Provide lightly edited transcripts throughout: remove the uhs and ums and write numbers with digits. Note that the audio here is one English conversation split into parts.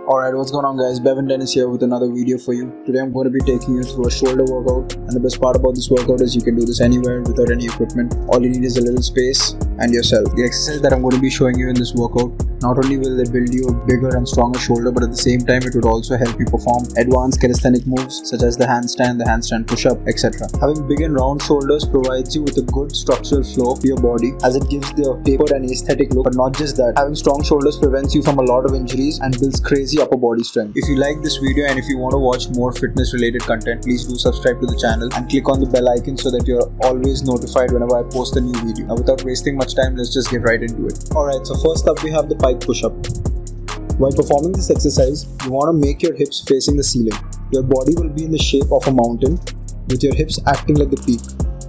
Alright, what's going on guys? Bevan Dennis here with another video for you. Today I'm going to be taking you through a shoulder workout, and the best part about this workout is you can do this anywhere without any equipment. All you need is a little space and yourself. The exercise that I'm going to be showing you in this workout, not only will they build you a bigger and stronger shoulder, but at the same time it would also help you perform advanced calisthenic moves such as the handstand push-up, etc. Having big and round shoulders provides you with a good structural flow to your body as it gives the tapered and aesthetic look. But not just that, having strong shoulders prevents you from a lot of injuries and builds crazy upper body strength. If you like this video and if you want to watch more fitness related content, please do subscribe to the channel and click on the bell icon so that you're always notified whenever I post a new video. Now without wasting much time, let's just get right into it. Alright, so first up we have the pike push-up. While performing this exercise, you want to make your hips facing the ceiling. Your body will be in the shape of a mountain with your hips acting like the peak.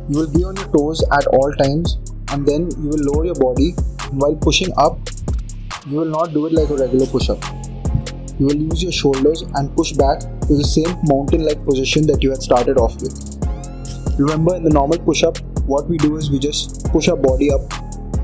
You will be on your toes at all times, and then you will lower your body, and while pushing up, you will not do it like a regular push-up. You will use your shoulders and push back to the same mountain-like position that you had started off with. Remember, in the normal push-up, what we do is we just push our body up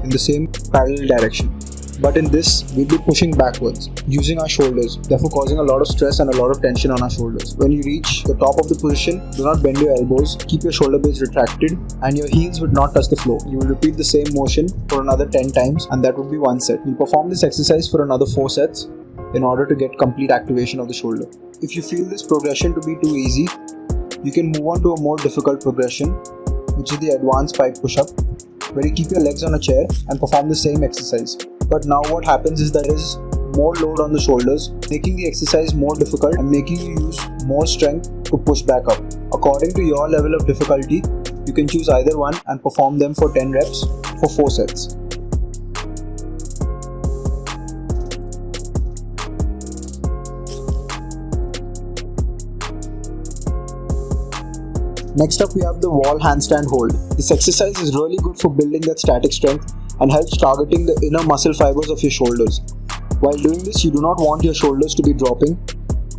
in the same parallel direction. But in this, we'll be pushing backwards, using our shoulders, therefore causing a lot of stress and a lot of tension on our shoulders. When you reach the top of the position, do not bend your elbows, keep your shoulder blades retracted, and your heels would not touch the floor. You will repeat the same motion for another 10 times, and that would be one set. We'll perform this exercise for another 4 sets in order to get complete activation of the shoulder. If you feel this progression to be too easy, you can move on to a more difficult progression, which is the advanced pike push-up, where you keep your legs on a chair and perform the same exercise. But now what happens is there is more load on the shoulders, making the exercise more difficult and making you use more strength to push back up. According to your level of difficulty, you can choose either one and perform them for 10 reps for 4 sets. Next up we have the wall handstand hold. This exercise is really good for building that static strength and helps targeting the inner muscle fibers of your shoulders. While doing this, you do not want your shoulders to be dropping.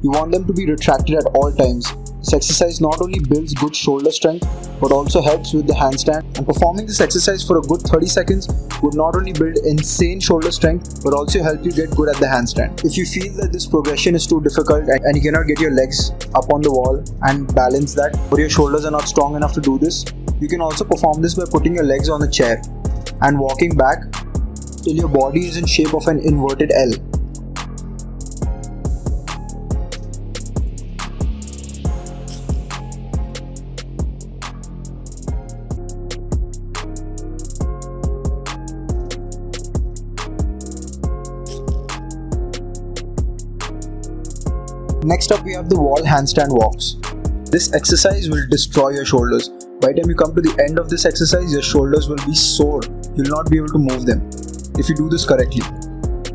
You want them to be retracted at all times. This exercise not only builds good shoulder strength but also helps with the handstand, and performing this exercise for a good 30 seconds would not only build insane shoulder strength but also help you get good at the handstand. If you feel that this progression is too difficult and you cannot get your legs up on the wall and balance that, or your shoulders are not strong enough to do this, you can also perform this by putting your legs on the chair and walking back till your body is in shape of an inverted L. Next up we have the wall handstand walks. This exercise will destroy your shoulders. By the time you come to the end of this exercise, your shoulders will be sore. You will not be able to move them if you do this correctly.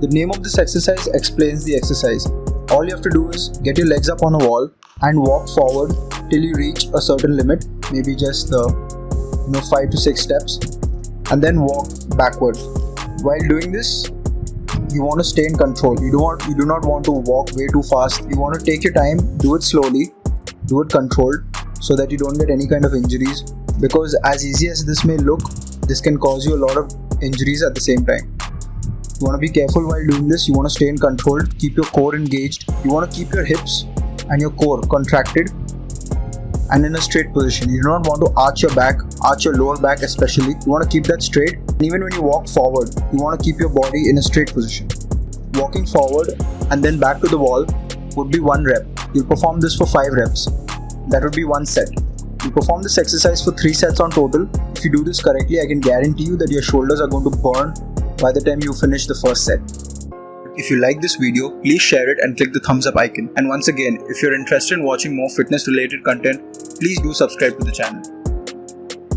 The name of this exercise explains the exercise. All you have to do is get your legs up on a wall and walk forward till you reach a certain limit, maybe just 5 to 6 steps, and then walk backward. While doing this, you want to stay in control. You do not want to walk way too fast. You want to take your time, do it slowly, do it controlled, so that you don't get any kind of injuries, because as easy as this may look, this can cause you a lot of injuries at the same time. You want to be careful while doing this. You want to stay in control, keep your core engaged. You want to keep your hips and your core contracted and in a straight position. You do not want to arch your back, arch your lower back especially. You want to keep that straight, and even when you walk forward, you want to keep your body in a straight position. Walking forward and then back to the wall would be 1 rep. You'll perform this for 5 reps. That would be 1 set. You perform this exercise for 3 sets on total. If you do this correctly, I can guarantee you that your shoulders are going to burn by the time you finish the first set. If you like this video, please share it and click the thumbs up icon. And once again, if you're interested in watching more fitness related content, please do subscribe to the channel.